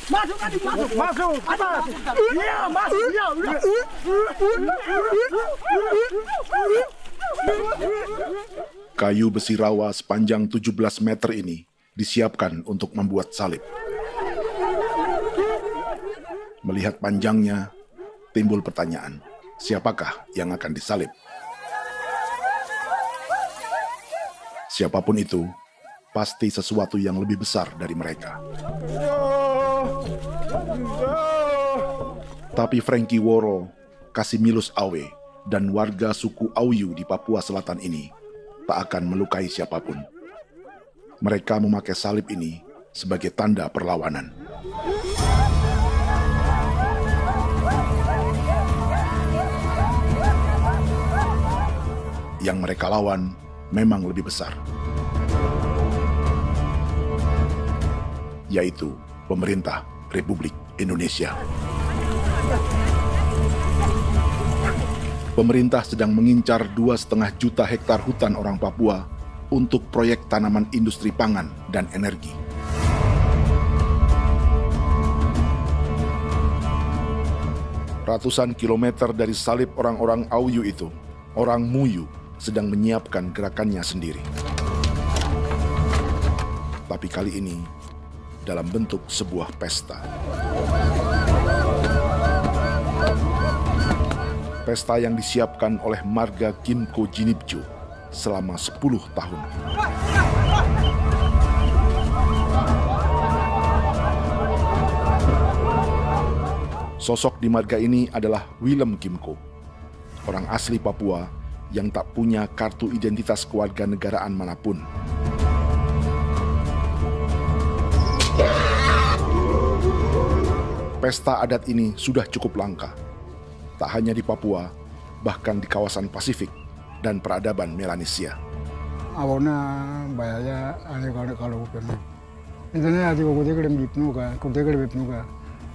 Masuk. Iya, masuk. Iya, udah. Kayu besi rawa sepanjang 17 meter ini disiapkan untuk membuat salib. Melihat panjangnya, timbul pertanyaan, siapakah yang akan disalib? Siapapun itu, pasti sesuatu yang lebih besar dari mereka. Tapi Frankie Woro, Casimilus Awe, dan warga suku Auyu di Papua Selatan ini tak akan melukai siapapun. Mereka memakai salib ini sebagai tanda perlawanan. Yang mereka lawan memang lebih besar, yaitu pemerintah Republik Indonesia. Pemerintah sedang mengincar 2,5 juta hektar hutan orang Papua untuk proyek tanaman industri pangan dan energi. Ratusan kilometer dari salib orang-orang Auyu itu, orang Muyu sedang menyiapkan gerakannya sendiri. Tapi kali ini dalam bentuk sebuah pesta. Pesta yang disiapkan oleh marga Kimco Jinibju selama 10 tahun. Sosok di marga ini adalah Willem Kimco, orang asli Papua yang tak punya kartu identitas kewarganegaraan manapun. Pesta adat ini sudah cukup langka. Tak hanya di Papua, bahkan di kawasan Pasifik dan peradaban Melanesia. Awalnya bayarnya kalau pernah. Internet ada kode kerem bipnuka,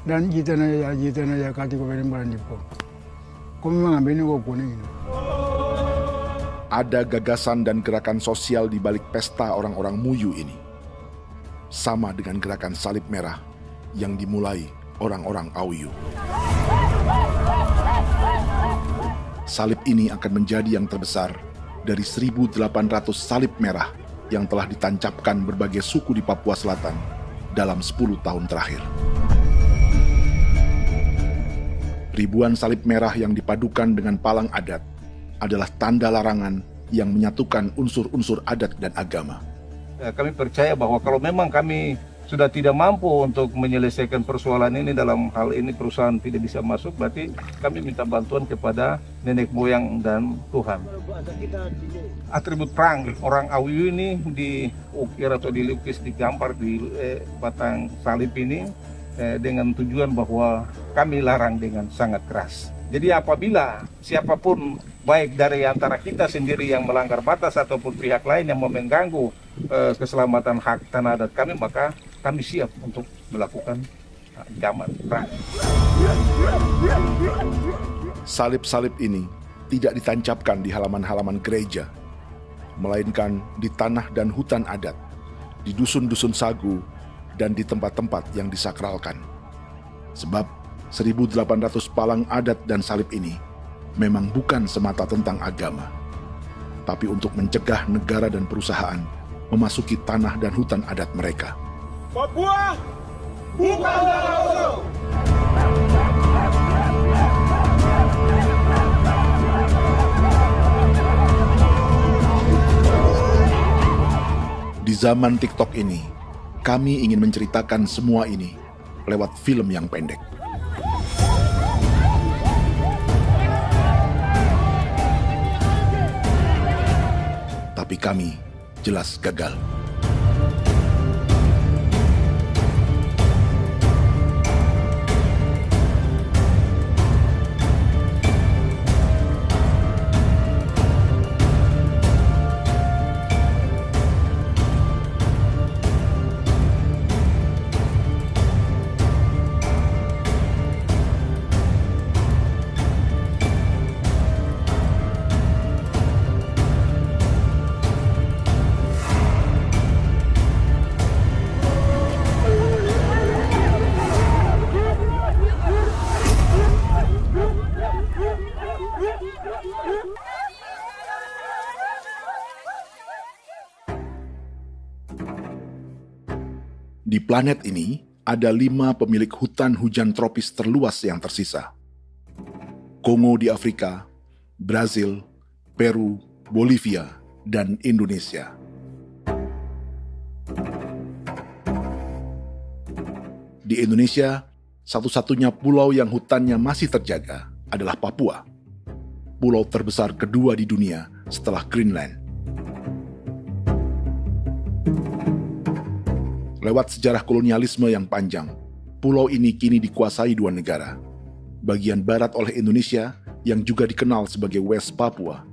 dan jitana ya kati ko berem baran dipo. Kami mengambil ko kuning. Ada gagasan dan gerakan sosial di balik pesta orang-orang Muyu ini. Sama dengan gerakan salib merah yang dimulai orang-orang Auyu. Salib ini akan menjadi yang terbesar dari 1.800 salib merah yang telah ditancapkan berbagai suku di Papua Selatan dalam 10 tahun terakhir. Ribuan salib merah yang dipadukan dengan palang adat adalah tanda larangan yang menyatukan unsur-unsur adat dan agama. Kami percaya bahwa kalau memang kami sudah tidak mampu untuk menyelesaikan persoalan ini, dalam hal ini perusahaan tidak bisa masuk, berarti kami minta bantuan kepada nenek moyang dan Tuhan. Atribut perang orang Auyu ini diukir atau dilukis, digambar di batang salib ini dengan tujuan bahwa kami larang dengan sangat keras. Jadi apabila siapapun, baik dari antara kita sendiri yang melanggar batas ataupun pihak lain yang mengganggu keselamatan hak tanah adat kami, maka kami siap untuk melakukan ancaman perang. Salib-salib ini tidak ditancapkan di halaman-halaman gereja, melainkan di tanah dan hutan adat, di dusun-dusun sagu, dan di tempat-tempat yang disakralkan. Sebab 1.800 palang adat dan salib ini memang bukan semata tentang agama, tapi untuk mencegah negara dan perusahaan memasuki tanah dan hutan adat mereka. Papua bukan negara kosong. Di zaman TikTok ini, kami ingin menceritakan semua ini lewat film yang pendek. Tapi kami jelas gagal. Di planet ini, ada 5 pemilik hutan hujan tropis terluas yang tersisa. Kongo di Afrika, Brazil, Peru, Bolivia, dan Indonesia. Di Indonesia, satu-satunya pulau yang hutannya masih terjaga adalah Papua, pulau terbesar kedua di dunia setelah Greenland. Lewat sejarah kolonialisme yang panjang, pulau ini kini dikuasai 2 negara. Bagian barat oleh Indonesia yang juga dikenal sebagai West Papua,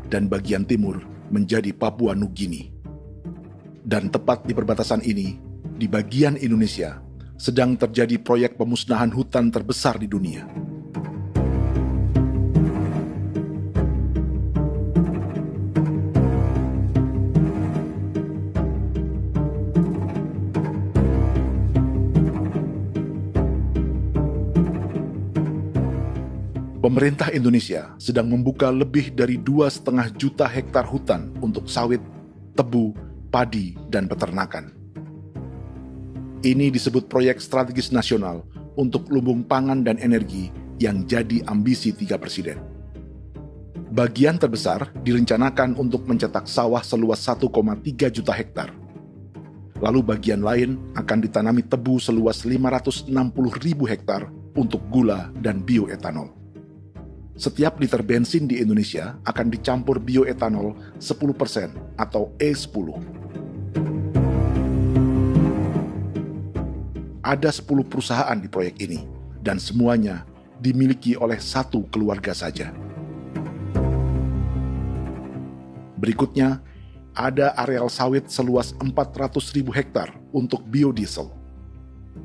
dan bagian timur menjadi Papua Nugini. Dan tepat di perbatasan ini, di bagian Indonesia, sedang terjadi proyek pemusnahan hutan terbesar di dunia. Pemerintah Indonesia sedang membuka lebih dari 2,5 juta hektar hutan untuk sawit, tebu, padi, dan peternakan. Ini disebut proyek strategis nasional untuk lumbung pangan dan energi yang jadi ambisi 3 presiden. Bagian terbesar direncanakan untuk mencetak sawah seluas 1,3 juta hektar. Lalu bagian lain akan ditanami tebu seluas 560.000 hektar untuk gula dan bioetanol. Setiap liter bensin di Indonesia akan dicampur bioetanol 10% atau E10. Ada 10 perusahaan di proyek ini, dan semuanya dimiliki oleh 1 keluarga saja. Berikutnya, ada areal sawit seluas 400.000 hektar untuk biodiesel.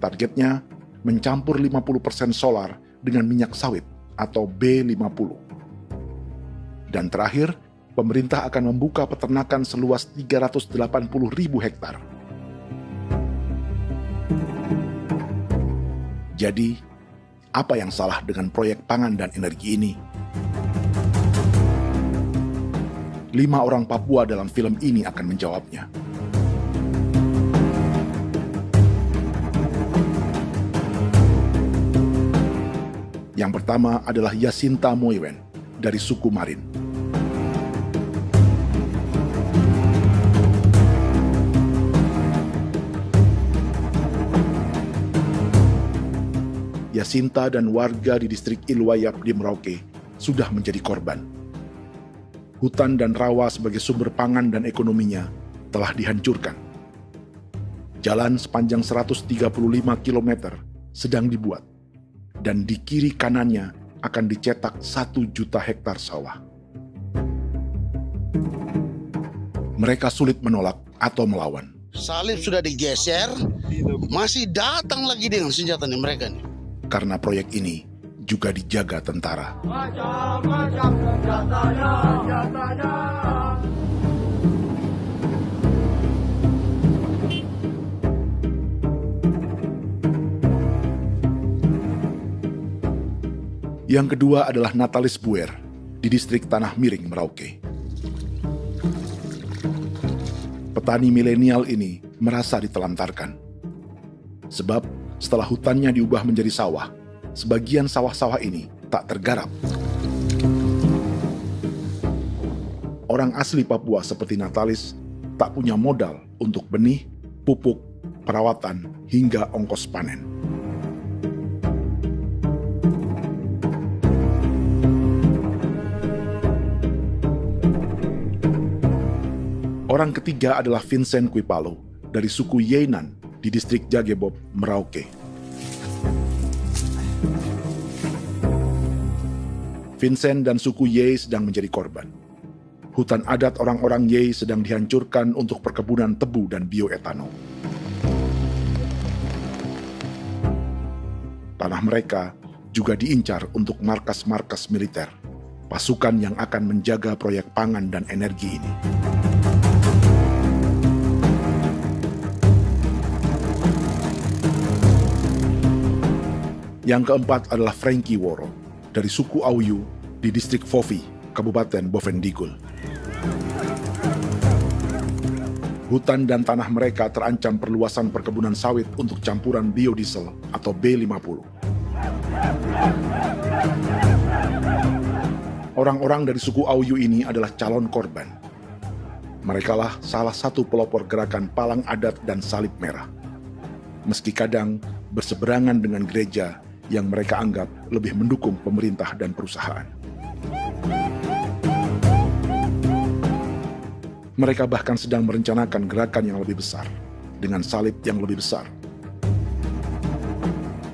Targetnya mencampur 50% solar dengan minyak sawit atau B50. Dan terakhir, pemerintah akan membuka peternakan seluas 380.000 hektar. Jadi, apa yang salah dengan proyek pangan dan energi ini? 5 orang Papua dalam film ini akan menjawabnya. Yang pertama adalah Yasinta Moiwen dari suku Marin. Yasinta dan warga di distrik Ilwayap di Merauke sudah menjadi korban. Hutan dan rawa sebagai sumber pangan dan ekonominya telah dihancurkan. Jalan sepanjang 135 km sedang dibuat, dan di kiri kanannya akan dicetak 1 juta hektar sawah. Mereka sulit menolak atau melawan. Salib sudah digeser, masih datang lagi dengan senjata mereka nih. Karena proyek ini juga dijaga tentara. Macam-macam senjatanya. Yang kedua adalah Natalis Buer di distrik Tanah Miring, Merauke. Petani milenial ini merasa ditelantarkan. Sebab setelah hutannya diubah menjadi sawah, sebagian sawah-sawah ini tak tergarap. Orang asli Papua seperti Natalis tak punya modal untuk benih, pupuk, perawatan, hingga ongkos panen. Orang ketiga adalah Vincent Kuipalo dari suku Yenan di distrik Jagebob, Merauke. Vincent dan suku Ye sedang menjadi korban. Hutan adat orang-orang Ye sedang dihancurkan untuk perkebunan tebu dan bioetanol. Tanah mereka juga diincar untuk markas-markas militer, pasukan yang akan menjaga proyek pangan dan energi ini. Yang keempat adalah Frankie Woro dari suku Auyu di distrik Fofi, Kabupaten Bovendigul. Hutan dan tanah mereka terancam perluasan perkebunan sawit untuk campuran biodiesel atau B50. Orang-orang dari suku Auyu ini adalah calon korban. Merekalah salah satu pelopor gerakan Palang Adat dan Salib Merah. Meski kadang berseberangan dengan gereja yang mereka anggap lebih mendukung pemerintah dan perusahaan. Mereka bahkan sedang merencanakan gerakan yang lebih besar, dengan salib yang lebih besar.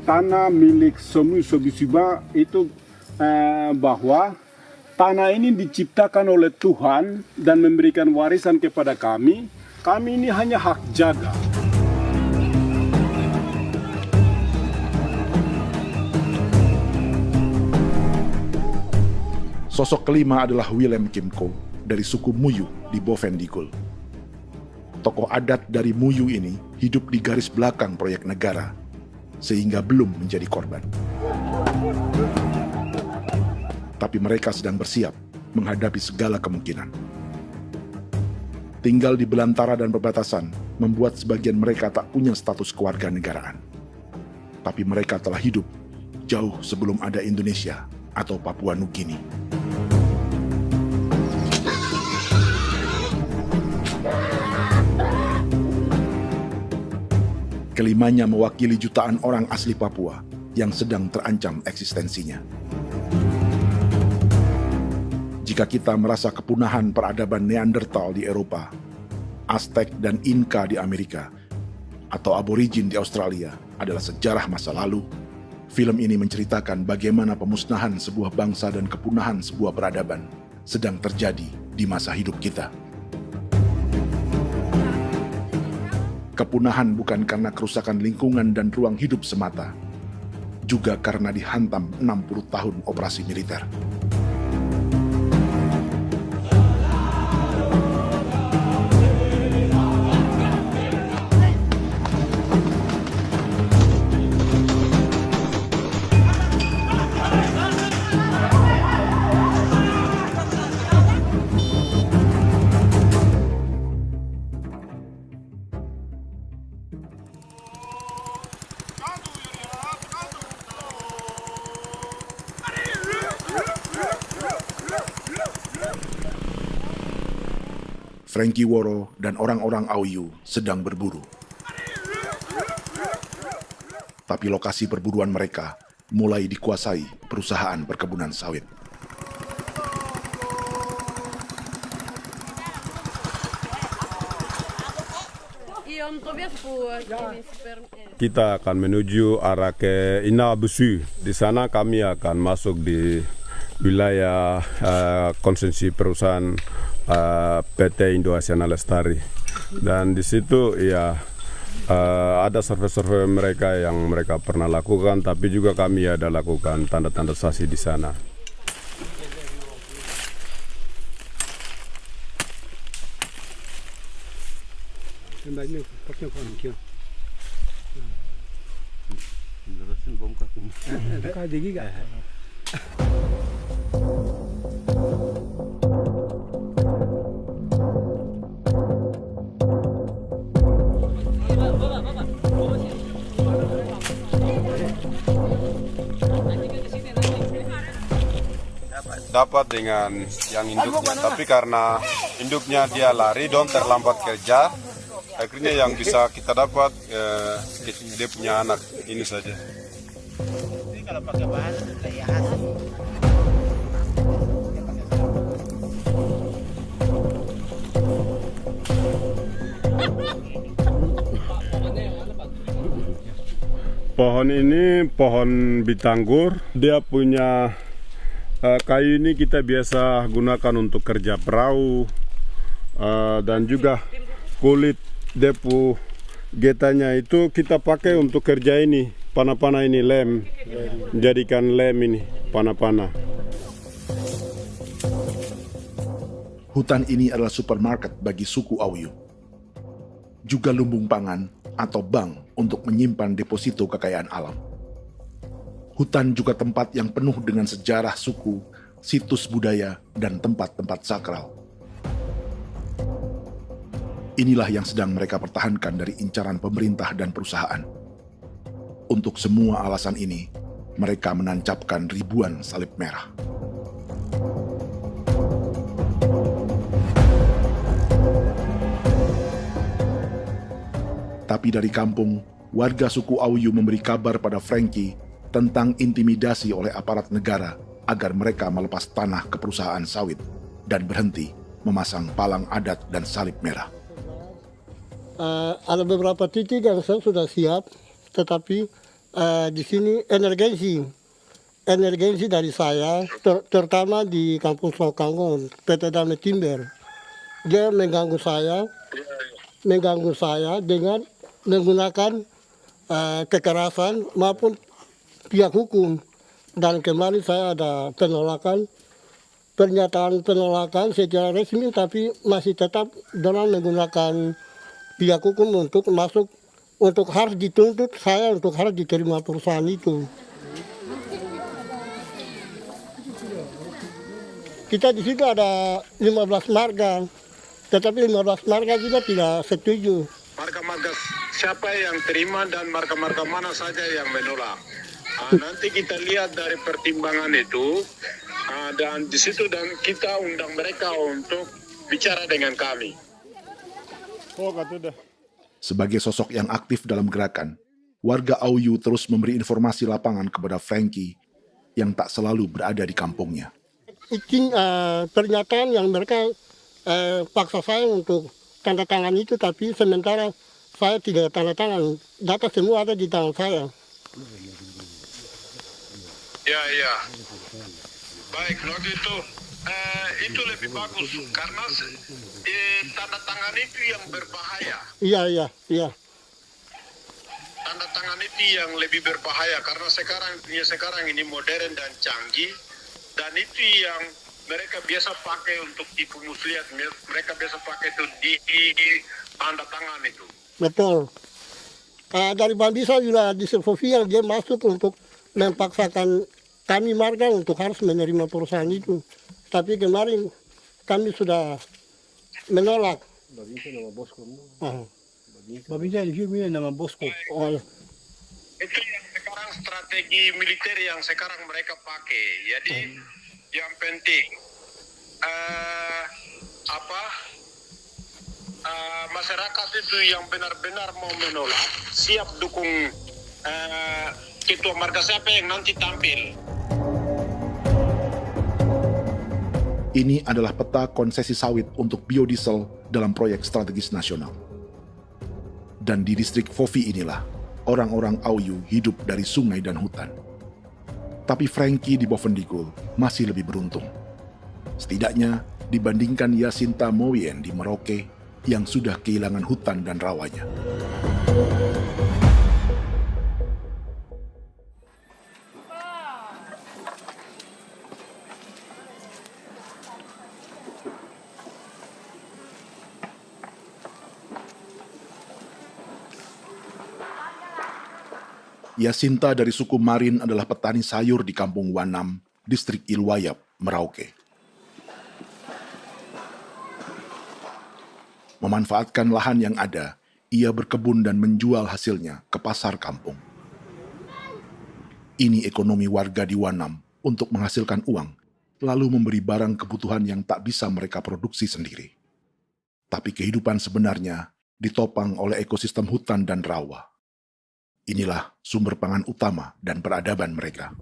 Tanah milik Somu Sobisiba itu bahwa tanah ini diciptakan oleh Tuhan dan memberikan warisan kepada kami. Kami ini hanya hak jaga. Sosok kelima adalah Willem Kimco dari suku Muyu di Bovendigul. Tokoh adat dari Muyu ini hidup di garis belakang proyek negara, sehingga belum menjadi korban. Tapi mereka sedang bersiap menghadapi segala kemungkinan. Tinggal di belantara dan perbatasan membuat sebagian mereka tak punya status kewarganegaraan. Tapi mereka telah hidup jauh sebelum ada Indonesia atau Papua Nugini. Kelimanya mewakili jutaan orang asli Papua yang sedang terancam eksistensinya. Jika kita merasa kepunahan peradaban Neanderthal di Eropa, Aztec dan Inca di Amerika, atau aborigin di Australia adalah sejarah masa lalu, film ini menceritakan bagaimana pemusnahan sebuah bangsa dan kepunahan sebuah peradaban sedang terjadi di masa hidup kita. Kepunahan bukan karena kerusakan lingkungan dan ruang hidup semata, juga karena dihantam 60 tahun operasi militer. Frankie Woro dan orang-orang Auyu sedang berburu. Tapi lokasi perburuan mereka mulai dikuasai perusahaan perkebunan sawit. Kita akan menuju arah ke Inabusu. Di sana kami akan masuk di wilayah konsesi perusahaan PT Indo Asiana Lestari, dan di situ ya ada survei-survei mereka yang mereka pernah lakukan, tapi juga kami ada lakukan tanda-tanda saksi di sana. Dapat dengan yang induknya, tapi karena induknya dia lari dan terlambat kerja, akhirnya yang bisa kita dapat dia punya anak ini saja. Ini kalau pakai bahan kayak hasil. Pohon ini pohon bitanggur, dia punya kayu ini kita biasa gunakan untuk kerja perahu, dan juga kulit depu getanya itu kita pakai untuk kerja ini, panah-panah ini lem, jadikan lem ini, panah-panah. Hutan ini adalah supermarket bagi suku Auyu. Juga lumbung pangan atau bank untuk menyimpan deposito kekayaan alam. Hutan juga tempat yang penuh dengan sejarah suku, situs budaya, dan tempat-tempat sakral. Inilah yang sedang mereka pertahankan dari incaran pemerintah dan perusahaan. Untuk semua alasan ini, mereka menancapkan ribuan salib merah. Tapi dari kampung, warga suku Auyu memberi kabar pada Frankie tentang intimidasi oleh aparat negara agar mereka melepas tanah ke perusahaan sawit dan berhenti memasang palang adat dan salib merah. Ada beberapa titik yang saya sudah siap, tetapi di sini emergensi dari saya, terutama di Kampung Sokangon, PT Damai Timber. Dia mengganggu saya dengan menggunakan kekerasan maupun pihak hukum. Dan kemarin saya ada pernyataan penolakan secara resmi, tapi masih tetap dengan menggunakan pihak hukum untuk masuk, untuk harus dituntut saya untuk harus diterima perusahaan itu. Kita di situ ada 15 marga, tetapi 15 marga juga tidak setuju. Marga-marga siapa yang terima dan marga-marga mana saja yang menolak. Nanti kita lihat dari pertimbangan itu, dan di situ dan kita undang mereka untuk bicara dengan kami. Sebagai sosok yang aktif dalam gerakan, warga Auyu terus memberi informasi lapangan kepada Frankie yang tak selalu berada di kampungnya. Izin pernyataan yang mereka paksa saya untuk tanda tangan itu, tapi sementara saya tidak tanda tangan. Data semua ada di tangan saya. Ya. Baik, kalau gitu itu lebih bagus karena tanda tangan itu yang berbahaya. Iya. Tanda tangan itu yang lebih berbahaya karena sekarang ini modern dan canggih, dan itu yang mereka biasa pakai untuk tipu muslihat. Mereka biasa pakai itu di tanda tangan itu. Betul. Dari Bambisa juga di Sofia dia masuk untuk memaksakan kami marga untuk harus menerima perusahaan itu. Tapi kemarin kami sudah menolak. Babinsa nama bosku. Babinsa di sini nama bosku. Itu yang sekarang strategi militer yang sekarang mereka pakai. Jadi yang penting masyarakat itu yang benar-benar mau menolak siap dukung ketua marga siapa yang nanti tampil. Ini adalah peta konsesi sawit untuk biodiesel dalam proyek strategis nasional. Dan di distrik Fofi inilah, orang-orang Auyu hidup dari sungai dan hutan. Tapi Frankie di Bovendigul masih lebih beruntung. Setidaknya dibandingkan Yasinta Moyen di Merauke yang sudah kehilangan hutan dan rawanya. Yasinta dari suku Marin adalah petani sayur di Kampung Wanam, distrik Ilwayap, Merauke. Memanfaatkan lahan yang ada, ia berkebun dan menjual hasilnya ke pasar kampung. Ini ekonomi warga di Wanam untuk menghasilkan uang, lalu memberi barang kebutuhan yang tak bisa mereka produksi sendiri. Tapi kehidupan sebenarnya ditopang oleh ekosistem hutan dan rawa. Inilah sumber pangan utama dan peradaban mereka.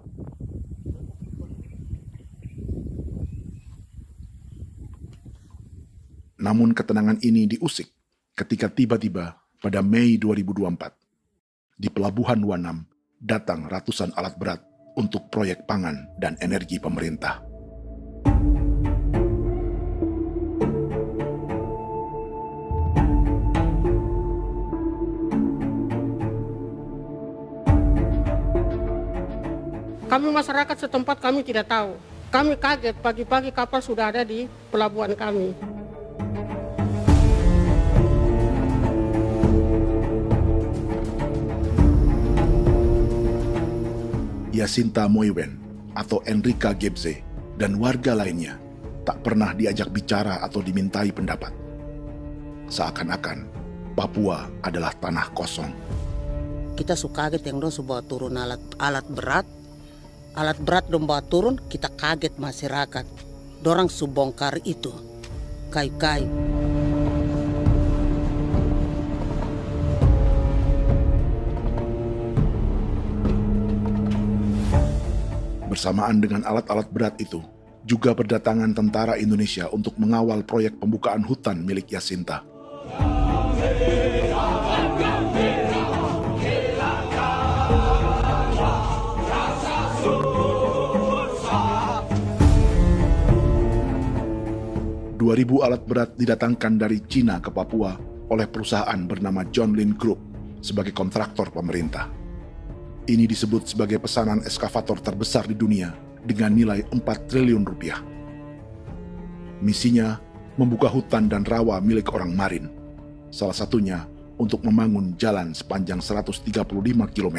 Namun ketenangan ini diusik ketika tiba-tiba pada Mei 2024, di Pelabuhan Wanam datang ratusan alat berat untuk proyek pangan dan energi pemerintah. Kami masyarakat setempat kami tidak tahu. Kami kaget pagi-pagi kapal sudah ada di pelabuhan kami. Yasinta Moywen atau Enrika Gebze dan warga lainnya tak pernah diajak bicara atau dimintai pendapat. Seakan-akan Papua adalah tanah kosong. Kita suka kaget yang dong bawa turun alat berat dong bawa turun, kita kaget masyarakat. Dorang subongkar itu kayu-kayu. Bersamaan dengan alat-alat berat itu, juga berdatangan tentara Indonesia untuk mengawal proyek pembukaan hutan milik Jacinta. Ribu alat berat didatangkan dari Cina ke Papua oleh perusahaan bernama John Lin Group sebagai kontraktor pemerintah. Ini disebut sebagai pesanan eskavator terbesar di dunia dengan nilai 4 triliun rupiah. Misinya membuka hutan dan rawa milik orang Marin, salah satunya untuk membangun jalan sepanjang 135 km.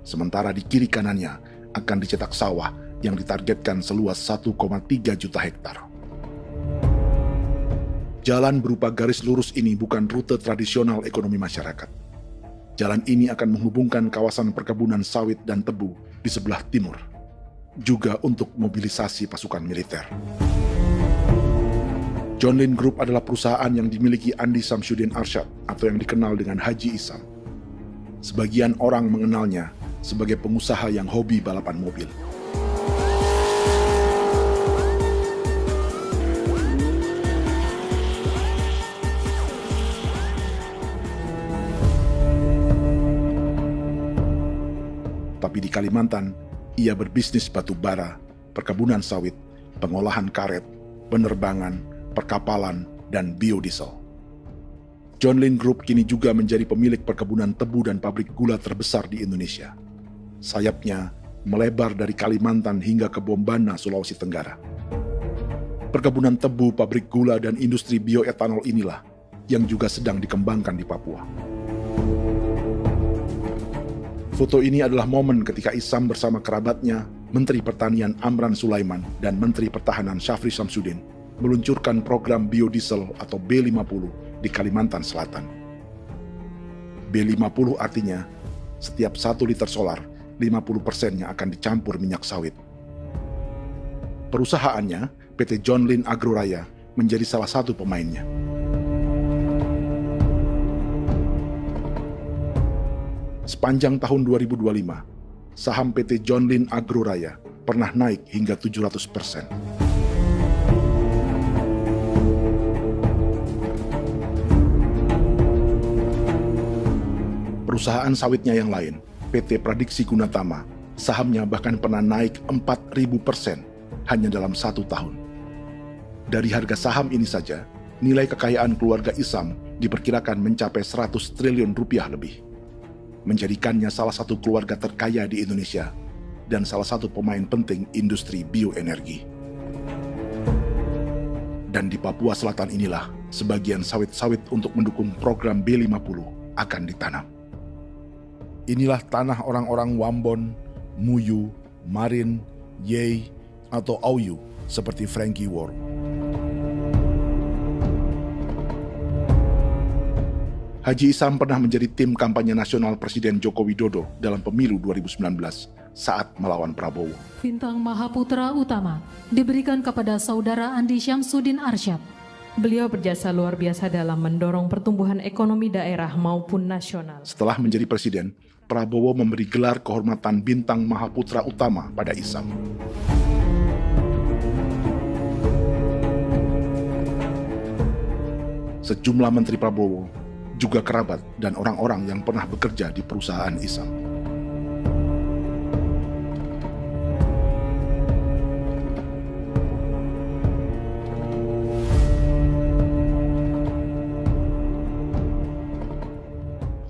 Sementara di kiri kanannya akan dicetak sawah yang ditargetkan seluas 1,3 juta hektar. Jalan berupa garis lurus ini bukan rute tradisional ekonomi masyarakat. Jalan ini akan menghubungkan kawasan perkebunan sawit dan tebu di sebelah timur, juga untuk mobilisasi pasukan militer. John Lin Group adalah perusahaan yang dimiliki Andi Samsudin Arsyad atau yang dikenal dengan Haji Isam. Sebagian orang mengenalnya sebagai pengusaha yang hobi balapan mobil. Tapi di Kalimantan, ia berbisnis batu bara, perkebunan sawit, pengolahan karet, penerbangan, perkapalan, dan biodiesel. John Lin Group kini juga menjadi pemilik perkebunan tebu dan pabrik gula terbesar di Indonesia. Sayapnya melebar dari Kalimantan hingga ke Bombana, Sulawesi Tenggara. Perkebunan tebu, pabrik gula, dan industri bioetanol inilah yang juga sedang dikembangkan di Papua. Foto ini adalah momen ketika Isam bersama kerabatnya, Menteri Pertanian Amran Sulaiman dan Menteri Pertahanan Syafri Samsudin meluncurkan program biodiesel atau B50 di Kalimantan Selatan. B50 artinya setiap 1 liter solar, 50%-nya akan dicampur minyak sawit. Perusahaannya, PT John Lin Agroraya, menjadi salah satu pemainnya. Sepanjang tahun 2025, saham PT John Lin Agroraya pernah naik hingga 700%. Perusahaan sawitnya yang lain, PT Pradiksi Gunatama, sahamnya bahkan pernah naik 4.000% hanya dalam 1 tahun. Dari harga saham ini saja, nilai kekayaan keluarga Isam diperkirakan mencapai 100 triliun rupiah lebih, menjadikannya salah satu keluarga terkaya di Indonesia dan salah satu pemain penting industri bioenergi. Dan di Papua Selatan inilah sebagian sawit-sawit untuk mendukung program B50 akan ditanam. Inilah tanah orang-orang Wambon, Muyu, Marin, Yei, atau Auyu seperti Frankie Ward. Haji Isam pernah menjadi tim kampanye nasional Presiden Joko Widodo dalam pemilu 2019 saat melawan Prabowo. Bintang Mahaputra Utama diberikan kepada Saudara Andi Syamsuddin Arsyad. Beliau berjasa luar biasa dalam mendorong pertumbuhan ekonomi daerah maupun nasional. Setelah menjadi presiden, Prabowo memberi gelar kehormatan Bintang Mahaputra Utama pada Isam. Sejumlah menteri Prabowo, juga kerabat dan orang-orang yang pernah bekerja di perusahaan Isam.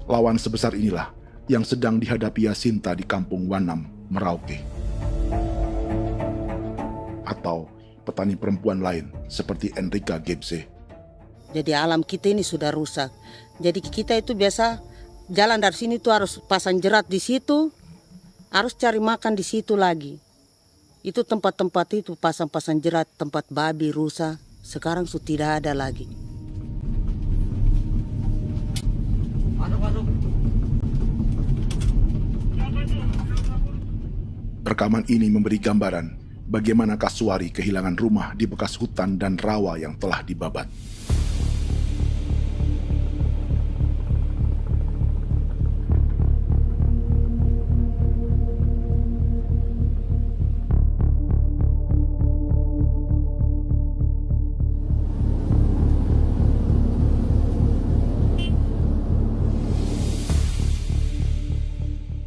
Lawan sebesar inilah yang sedang dihadapi Jacinta di kampung Wanam, Merauke. Atau petani perempuan lain seperti Enrika Gebze. Jadi alam kita ini sudah rusak. Jadi kita itu biasa jalan dari sini tuh harus pasang jerat di situ, harus cari makan di situ lagi. Itu tempat-tempat itu pasang-pasang jerat, tempat babi, rusa, sekarang sudah tidak ada lagi. Rekaman ini memberi gambaran bagaimana Kasuari kehilangan rumah di bekas hutan dan rawa yang telah dibabat.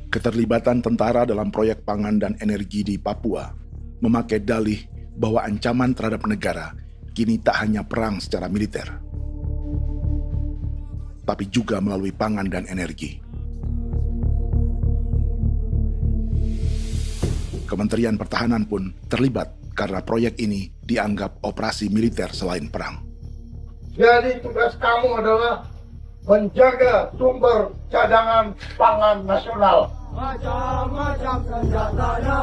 Keterlibatan tentara dalam proyek pangan dan energi di Papua memakai dalih bahwa ancaman terhadap negara kini tak hanya perang secara militer, tapi juga melalui pangan dan energi. Kementerian Pertahanan pun terlibat karena proyek ini dianggap operasi militer selain perang. Jadi tugas kamu adalah menjaga sumber cadangan pangan nasional. Macam-macam senjatanya,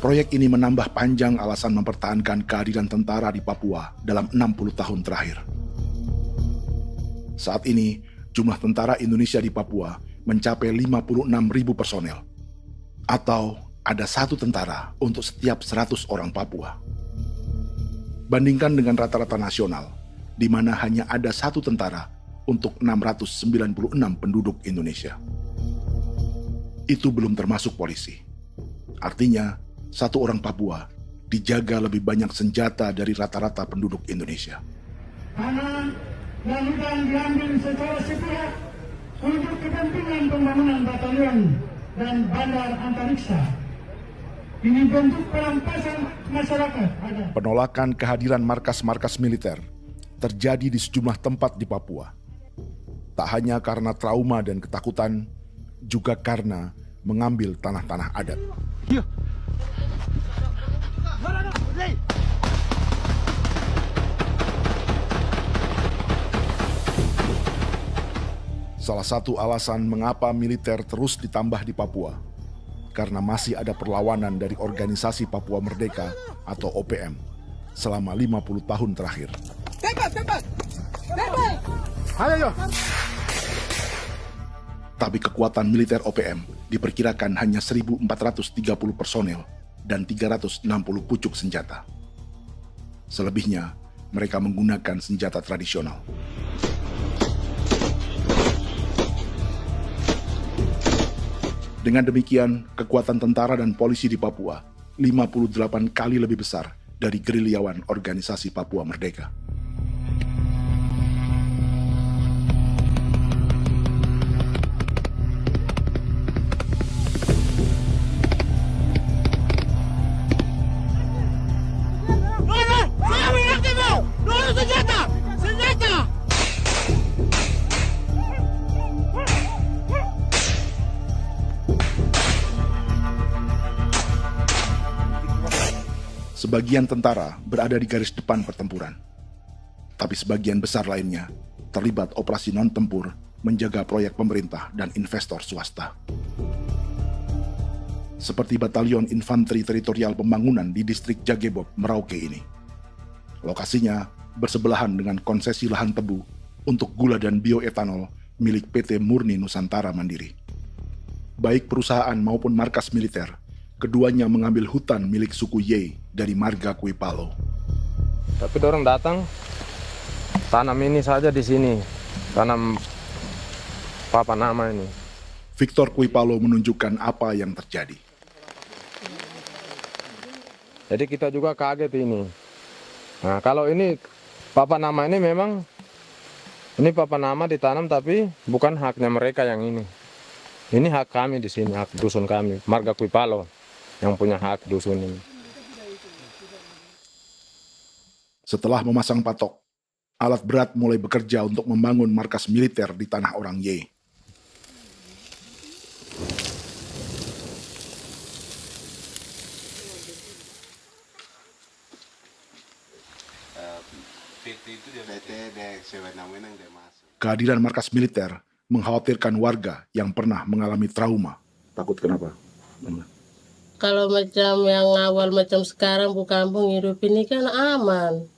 Proyek ini menambah panjang alasan mempertahankan kehadiran tentara di Papua dalam 60 tahun terakhir. Saat ini, jumlah tentara Indonesia di Papua mencapai 56.000 personel, atau ada 1 tentara untuk setiap 100 orang Papua. Bandingkan dengan rata-rata nasional, di mana hanya ada 1 tentara untuk 696 penduduk Indonesia. Itu belum termasuk polisi. Artinya, 1 orang Papua dijaga lebih banyak senjata dari rata-rata penduduk Indonesia. Tanah dan hutan diambil secara sepihak untuk kepentingan pembangunan batalion dan bandar antariksa. Ini bentuk perampasan masyarakat. Penolakan kehadiran markas-markas militer terjadi di sejumlah tempat di Papua. Tak hanya karena trauma dan ketakutan, juga karena mengambil tanah-tanah adat. Salah satu alasan mengapa militer terus ditambah di Papua, karena masih ada perlawanan dari Organisasi Papua Merdeka atau OPM selama 50 tahun terakhir. Ayo. Tapi kekuatan militer OPM diperkirakan hanya 1.430 personel dan 360 pucuk senjata. Selebihnya, mereka menggunakan senjata tradisional. Dengan demikian, kekuatan tentara dan polisi di Papua 58 kali lebih besar dari gerilyawan Organisasi Papua Merdeka. Sebagian tentara berada di garis depan pertempuran, tapi sebagian besar lainnya terlibat operasi non-tempur menjaga proyek pemerintah dan investor swasta. Seperti Batalion Infanteri Teritorial Pembangunan di distrik Jagebob, Merauke ini. Lokasinya bersebelahan dengan konsesi lahan tebu untuk gula dan bioetanol milik PT Murni Nusantara Mandiri. Baik perusahaan maupun markas militer, keduanya mengambil hutan milik suku Ye dari marga Kuipalo. Tapi dorong datang, tanam ini saja di sini, tanam papan nama ini. Victor Kuipalo menunjukkan apa yang terjadi. Jadi kita juga kaget ini. Nah, kalau ini papan nama ini memang, ini papan nama ditanam tapi bukan haknya mereka yang ini. Ini hak kami di sini, hak dusun kami, marga Kuipalo yang punya hak dusun ini. Setelah memasang patok, alat berat mulai bekerja untuk membangun markas militer di tanah orang Ye. Kehadiran markas militer mengkhawatirkan warga yang pernah mengalami trauma. Takut kenapa? Kalau macam yang awal macam sekarang bu kampung hidup ini kan aman.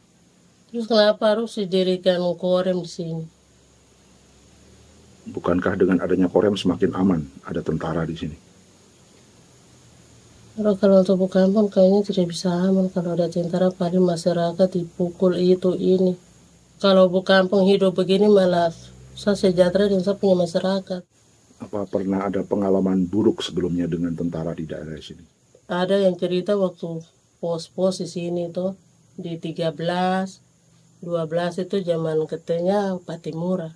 Terus kenapa harus didirikan korem di sini? Bukankah dengan adanya Korem semakin aman ada tentara di sini? Kalau untuk kampung kayaknya tidak bisa aman kalau ada tentara, paling masyarakat dipukul itu ini. Kalau kampung hidup begini malah saya sejahtera dan saya punya masyarakat. Apa pernah ada pengalaman buruk sebelumnya dengan tentara di daerah sini? Ada yang cerita waktu pos-pos di sini tuh di 13, 12 itu zaman katanya Patimura.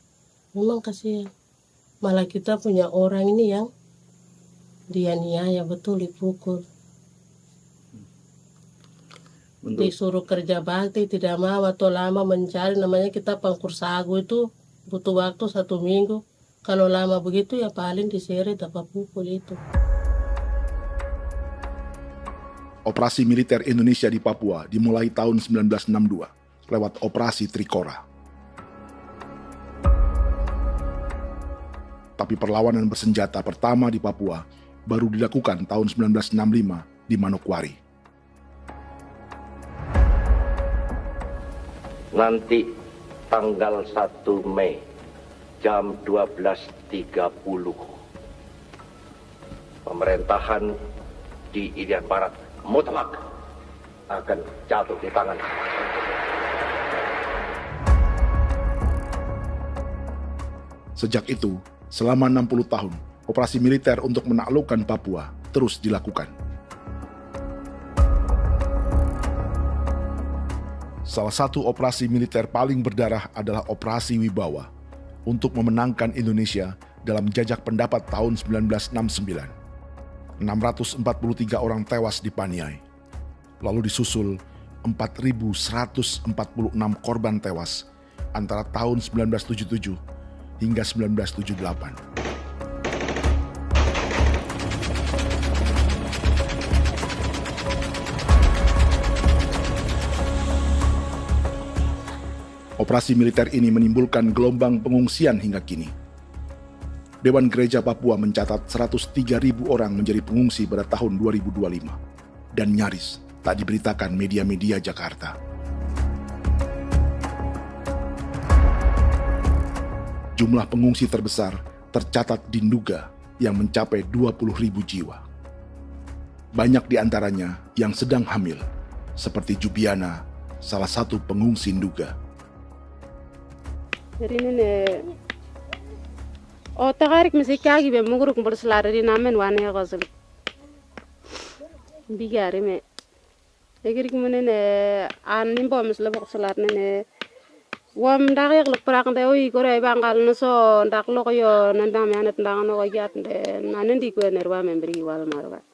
Memang kasihan. Malah kita punya orang ini yang dianiaya betul, dipukul. Disuruh kerja bakti tidak mau atau lama mencari, namanya kita pangkur sagu itu butuh waktu 1 minggu. Kalau lama begitu ya paling diseret apa pukul itu. Operasi militer Indonesia di Papua dimulai tahun 1962 lewat Operasi Trikora. Tapi perlawanan bersenjata pertama di Papua baru dilakukan tahun 1965 di Manokwari. Nanti tanggal 1 Mei jam 12.30 pemerintahan di Irian Barat mutlak akan jatuh di tangan. Sejak itu, selama 60 tahun, operasi militer untuk menaklukkan Papua terus dilakukan. Salah satu operasi militer paling berdarah adalah Operasi Wibawa untuk memenangkan Indonesia dalam jajak pendapat tahun 1969. 643 orang tewas di Paniai. Lalu disusul 4.146 korban tewas antara tahun 1977 hingga 1978. Operasi militer ini menimbulkan gelombang pengungsian hingga kini. Dewan Gereja Papua mencatat 103.000 orang menjadi pengungsi pada tahun 2025 dan nyaris tak diberitakan media-media Jakarta. Jumlah pengungsi terbesar tercatat di Nduga yang mencapai 20.000 jiwa. Banyak di antaranya yang sedang hamil, seperti Jubiana, salah satu pengungsi Nduga. Jadi ini tagarik mesti kagi be muguruk berselari di namen wane gosel bigari me egirik menene an nimbo misle bok selar nene wam dak yak lek prak de oi gore bangal no so ndak lo yo nandam yanet ndang no yat de nanen di ko nerwa membri wal marwa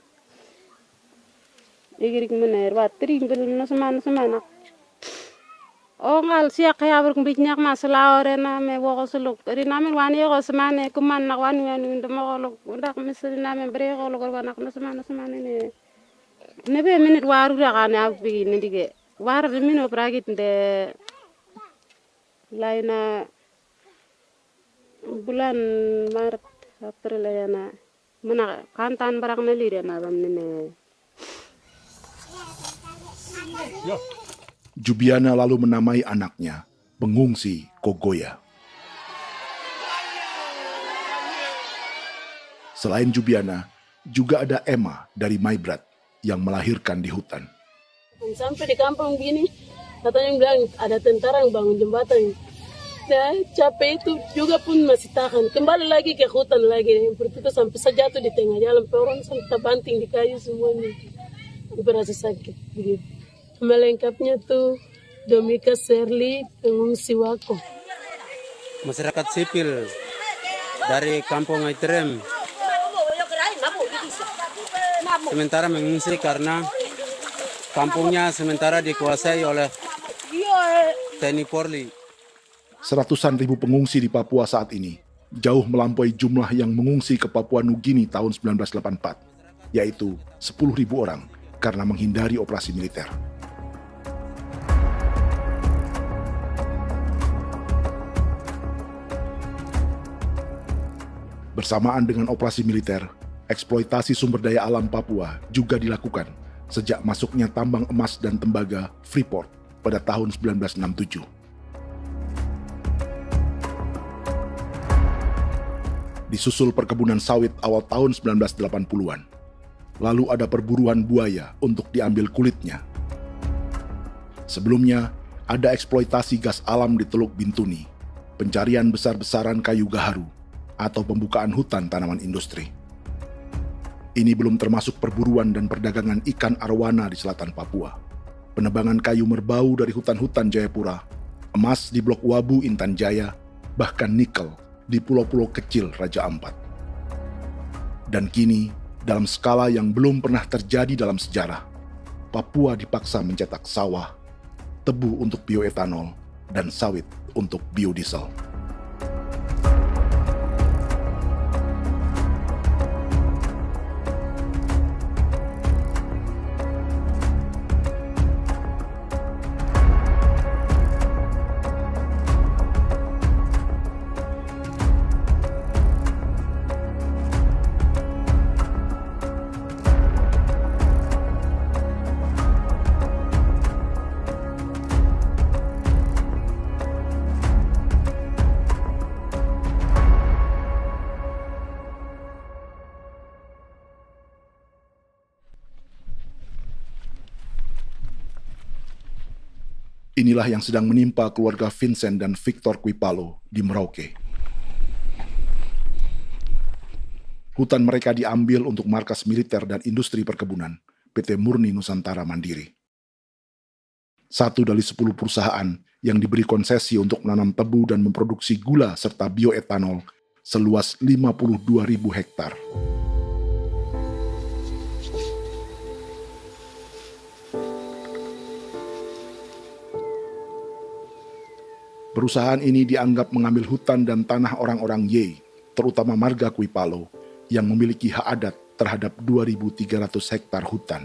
egirik mener wa tri bel no semana ngal siya kaya berkumpit nyak masalah orena me woko suluk ri namen wani ko semane kuman nak wani ndemo ko ndak misri namen bre ko lo nak no semana ne be minit waru da kana bi ni dige war be mino pragit de laina bulan Maret April yana mana kantan barang na lire na bam ne Jubiana lalu menamai anaknya pengungsi Kogoya. Selain Jubiana, juga ada Emma dari Maibrat yang melahirkan di hutan. Sampai di kampung gini, katanya bilang ada tentara yang bangun jembatan. Nah, capek itu juga pun masih tahan. Kembali lagi ke hutan lagi. Seperti itu sampai sejatuh di tengah jalan. Orang sampai banting di kayu semuanya. Berasa sakit begitu. Melengkapnya tuh Domika Serli, pengungsi Wako. Masyarakat sipil dari kampung Aitrem sementara mengungsi karena kampungnya sementara dikuasai oleh TNI Polri. Seratusan ribu pengungsi di Papua saat ini jauh melampaui jumlah yang mengungsi ke Papua Nugini tahun 1984, yaitu 10.000 orang karena menghindari operasi militer. Bersamaan dengan operasi militer, eksploitasi sumber daya alam Papua juga dilakukan sejak masuknya tambang emas dan tembaga Freeport pada tahun 1967. Disusul perkebunan sawit awal tahun 1980-an. Lalu ada perburuan buaya untuk diambil kulitnya. Sebelumnya, ada eksploitasi gas alam di Teluk Bintuni, pencarian besar-besaran kayu gaharu, atau pembukaan hutan tanaman industri. Ini belum termasuk perburuan dan perdagangan ikan arwana di selatan Papua, penebangan kayu merbau dari hutan-hutan Jayapura, emas di Blok Wabu Intan Jaya, bahkan nikel di pulau-pulau kecil Raja Ampat. Dan kini, dalam skala yang belum pernah terjadi dalam sejarah, Papua dipaksa mencetak sawah, tebu untuk bioetanol, dan sawit untuk biodiesel. Inilah yang sedang menimpa keluarga Vincent dan Victor Kuipalo di Merauke. Hutan mereka diambil untuk markas militer dan industri perkebunan, PT Murni Nusantara Mandiri. 1 dari 10 perusahaan yang diberi konsesi untuk menanam tebu dan memproduksi gula serta bioetanol seluas 52.000 hektar. Perusahaan ini dianggap mengambil hutan dan tanah orang-orang Ye, terutama marga Kuipalo, yang memiliki hak adat terhadap 2.300 hektar hutan.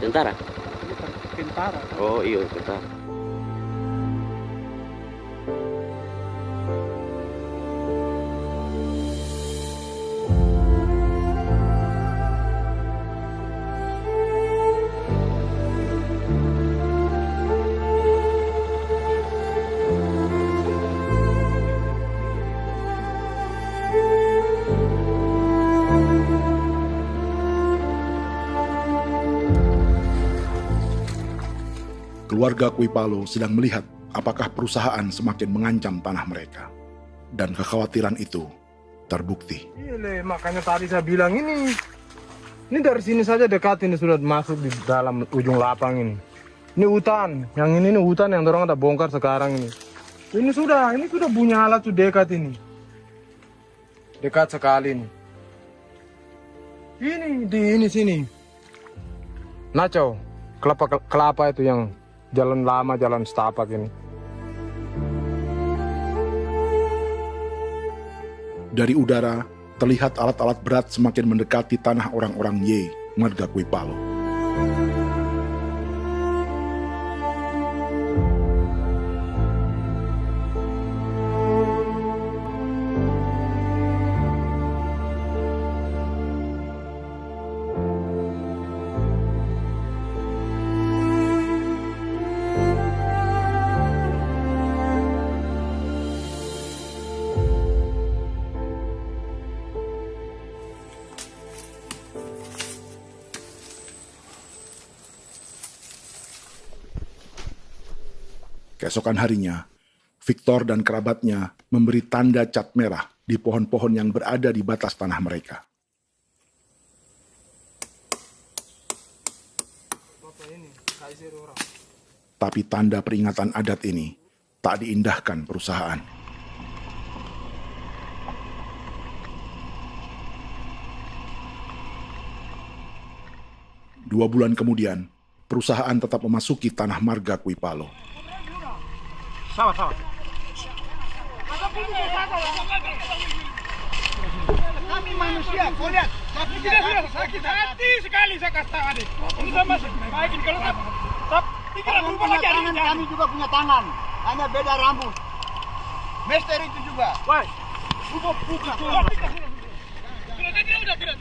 Tentara? Tentara. Oh iya, tentara. Keluarga Kuipalo sedang melihat apakah perusahaan semakin mengancam tanah mereka. Dan kekhawatiran itu terbukti. Iya, makanya tadi saya bilang ini dari sini saja dekat ini sudah masuk di dalam ujung lapang ini. Ini hutan, yang ini hutan yang orang ada bongkar sekarang ini. Ini sudah punya alat sudah dekat ini. Dekat sekali ini. Ini sini. Nacau, kelapa itu yang jalan lama, jalan setapak ini. Dari udara, terlihat alat-alat berat semakin mendekati tanah orang-orang Ye, marga Kuipalo. Keesokan harinya, Victor dan kerabatnya memberi tanda cat merah di pohon-pohon yang berada di batas tanah mereka. Tapi tanda peringatan adat ini tak diindahkan perusahaan. Dua bulan kemudian, perusahaan tetap memasuki tanah marga Kuipalo. Sama. Kami manusia, kau lihat. Tapi tidak sudah sakit hati sekali saya kata adik. Ini sama baik ini kalau tidak berubah lagi adik. Kami juga punya tangan, hanya beda rambut. Mister itu juga. Wah, buka. Tidak.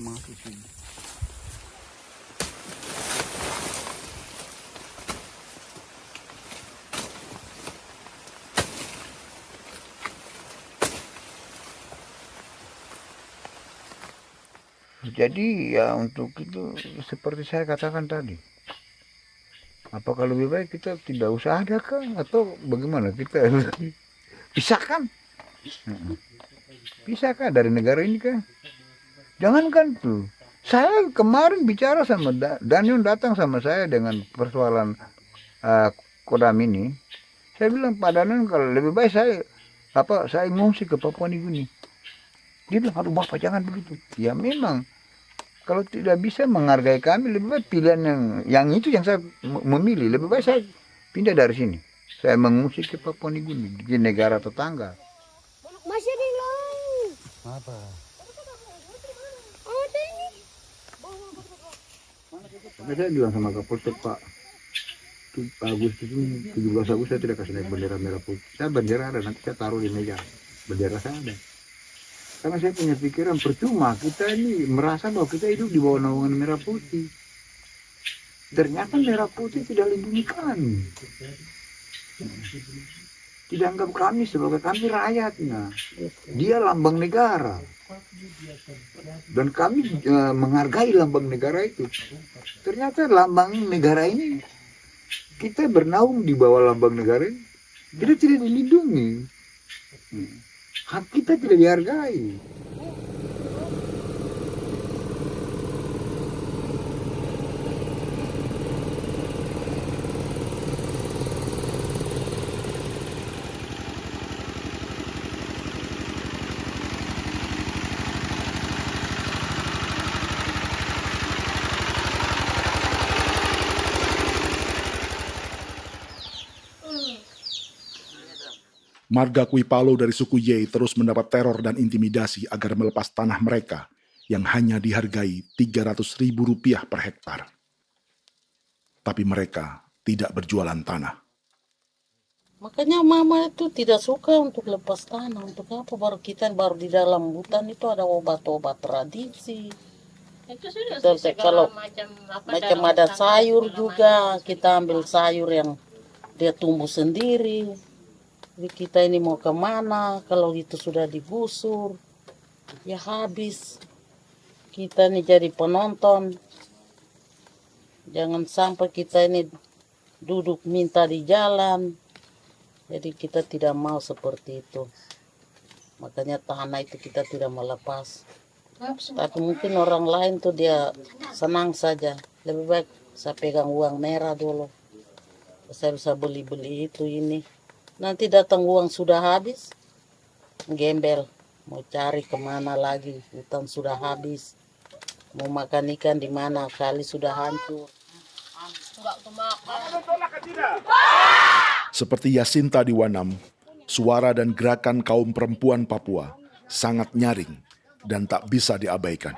masuk sini. Jadi ya untuk itu seperti saya katakan tadi, apakah lebih baik kita tidak usah ada kan atau bagaimana, kita pisahkan, pisahkan dari negara ini kan, jangankan tuh. Saya kemarin bicara sama Daniel, datang sama saya dengan persoalan Kodam ini. Saya bilang, Pak Daniel, kalau lebih baik saya ngungsi ke Papua Nugini. Dia bilang, aduh Bapak jangan begitu. Ya memang, kalau tidak bisa menghargai kami, lebih baik pilihan yang itu yang saya memilih. Lebih baik saya pindah dari sini. Saya mengungsi ke Papua Nugini, di negara tetangga. Masih di laut. Apa? Ada ini. Saya bilang sama Kapolsek, Pak, Agustus ini, 17 Agustus saya tidak kasih naik bendera merah putih. Saya bendera ada, nanti saya taruh di meja. Bendera saya ada. Karena saya punya pikiran percuma kita ini merasa bahwa kita hidup di bawah naungan merah putih. Ternyata merah putih tidak lindungi kami. Tidak anggap kami sebagai kami rakyatnya. Dia lambang negara. Dan kami menghargai lambang negara itu. Ternyata lambang negara ini, kita bernaung di bawah lambang negara ini, kita tidak dilindungi. Hak kita tidak dihargai. Marga Kuipalo dari suku Ye terus mendapat teror dan intimidasi agar melepas tanah mereka yang hanya dihargai Rp300.000 per hektar. Tapi mereka tidak berjualan tanah. Makanya mama itu tidak suka untuk lepas tanah. Untuk apa? Baru di dalam hutan itu ada obat-obat tradisi. Itu sudah Kalau macam ada sayur juga, kita ambil sayur yang dia tumbuh sendiri. Jadi kita ini mau kemana, kalau itu sudah digusur, ya habis. Kita ini jadi penonton. Jangan sampai kita ini duduk minta di jalan. Jadi kita tidak mau seperti itu. Makanya tanah itu kita tidak melepas. Tapi mungkin orang lain tuh dia senang saja. Lebih baik saya pegang uang merah dulu. Saya bisa beli-beli itu ini. Nanti datang uang sudah habis, gembel, mau cari kemana lagi, hutan sudah habis, mau makan ikan di mana, kali sudah hancur. Seperti Yasinta di Wanam, suara dan gerakan kaum perempuan Papua sangat nyaring dan tak bisa diabaikan.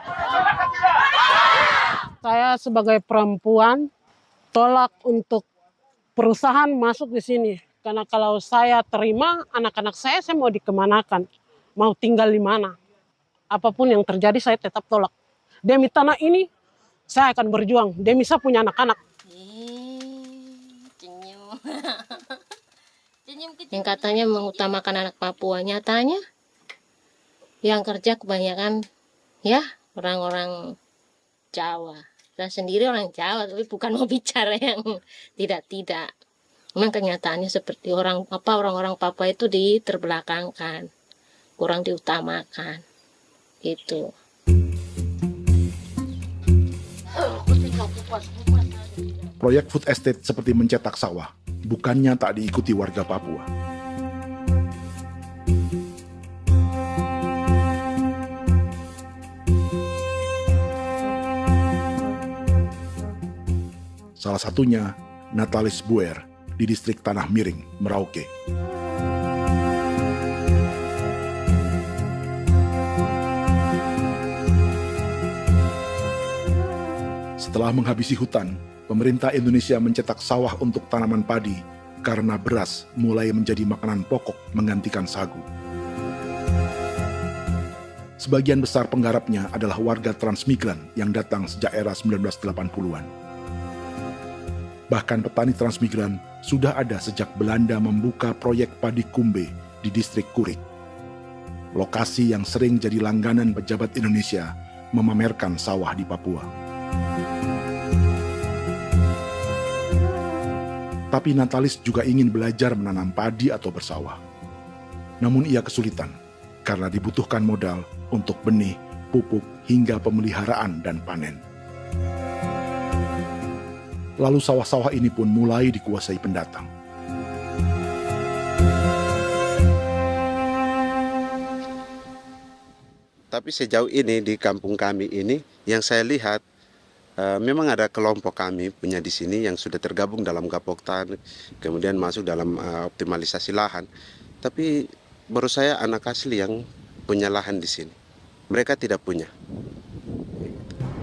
Saya sebagai perempuan tolak untuk perusahaan masuk di sini. Karena kalau saya terima anak-anak saya mau dikemanakan, mau tinggal di mana. Apapun yang terjadi saya tetap tolak. Demi tanah ini saya akan berjuang, demi saya punya anak-anak. Yang katanya mengutamakan anak Papua, nyatanya yang kerja kebanyakan ya orang-orang Jawa. Dan sendiri orang Jawa, tapi bukan mau bicara yang tidak-tidak. Memang kenyataannya seperti orang-orang Papua itu diterbelakangkan, kurang diutamakan, gitu. Proyek food estate seperti mencetak sawah, bukannya tak diikuti warga Papua. Salah satunya Natalis Buer di distrik Tanah Miring, Merauke. Setelah menghabisi hutan, pemerintah Indonesia mencetak sawah untuk tanaman padi karena beras mulai menjadi makanan pokok menggantikan sagu. Sebagian besar penggarapnya adalah warga transmigran yang datang sejak era 1980-an. Bahkan petani transmigran sudah ada sejak Belanda membuka proyek padi kumbe di distrik Kurik. Lokasi yang sering jadi langganan pejabat Indonesia memamerkan sawah di Papua. Tapi Natalis juga ingin belajar menanam padi atau bersawah. Namun ia kesulitan karena dibutuhkan modal untuk benih, pupuk, hingga pemeliharaan dan panen. Lalu sawah-sawah ini pun mulai dikuasai pendatang. Tapi sejauh ini di kampung kami ini yang saya lihat memang ada kelompok kami punya di sini yang sudah tergabung dalam Gapoktan, kemudian masuk dalam optimalisasi lahan. Tapi baru saya anak asli yang punya lahan di sini. Mereka tidak punya.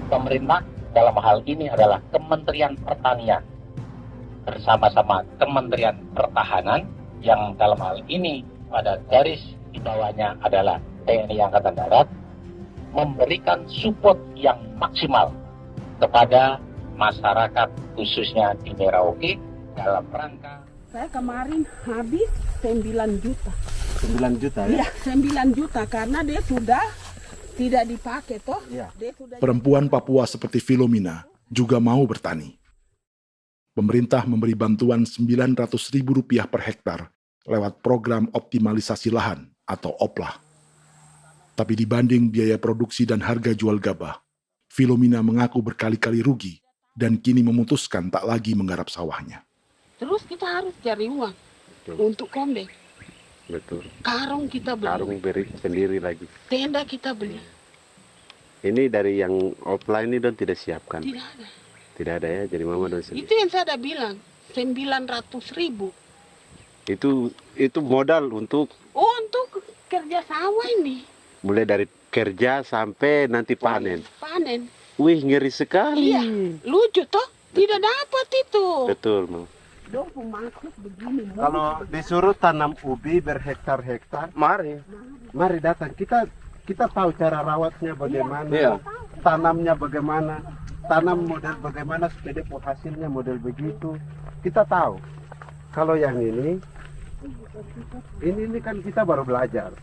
Pemerintah dalam hal ini adalah Kementerian Pertanian bersama-sama Kementerian Pertahanan yang dalam hal ini pada garis di bawahnya adalah TNI Angkatan Darat, memberikan support yang maksimal kepada masyarakat khususnya di Merauke dalam rangka. Saya kemarin habis 9 juta. 9 juta ya? Iya, 9 juta karena dia sudah tidak dipakai toh. Ya. Perempuan Papua seperti Filomina juga mau bertani. Pemerintah memberi bantuan Rp900.000 per hektar lewat program optimalisasi lahan atau OPLAH. Tapi dibanding biaya produksi dan harga jual gabah, Filomina mengaku berkali-kali rugi dan kini memutuskan tak lagi menggarap sawahnya. Terus kita harus cari uang untuk kombe. Betul. Karung kita beli. Karung beri sendiri lagi. Tenda kita beli. Ini dari yang offline ini don tidak siapkan. Tidak ada. Tidak ada ya, jadi mama don sendiri. Itu yang saya udah bilang, 900.000. Itu modal untuk kerja sawah ini. Mulai dari kerja sampai nanti panen. Panen. Wih, ngeri sekali. Iya, lucu toh? Tidak dapat itu. Betul, Mam. Maksud begini. Kalau disuruh tanam ubi berhektar-hektar, mari datang. Kita tahu cara rawatnya bagaimana, iya. Tanamnya bagaimana, tanam model bagaimana supaya hasilnya model begitu. Kita tahu. Kalau yang ini kan kita baru belajar.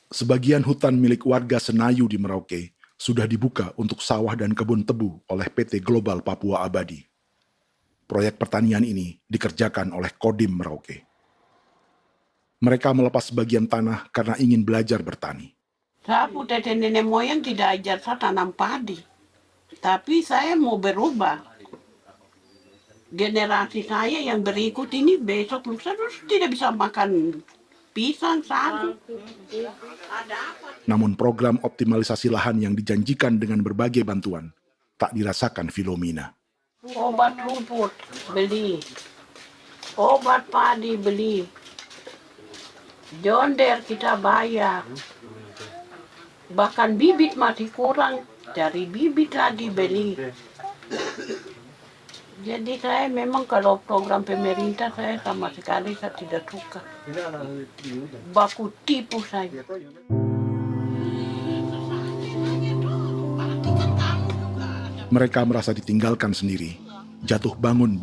Sebagian hutan milik warga Senayu di Merauke sudah dibuka untuk sawah dan kebun tebu oleh PT Global Papua Abadi. Proyek pertanian ini dikerjakan oleh Kodim Merauke. Mereka melepas sebagian tanah karena ingin belajar bertani. Saya punya nenek moyang tidak ajar saya tanam padi. Tapi saya mau berubah. Generasi saya yang berikut ini besok lusa tidak bisa makan pisang, sagu. Namun program optimalisasi lahan yang dijanjikan dengan berbagai bantuan tak dirasakan Filomina. Obat rumput beli, obat padi beli, jonder kita bayar, bahkan bibit masih kurang, cari bibit lagi beli. Jadi saya memang kalau program pemerintah saya sama sekali saya tidak suka. Baku tipu saya. Mereka merasa ditinggalkan sendiri, jatuh bangun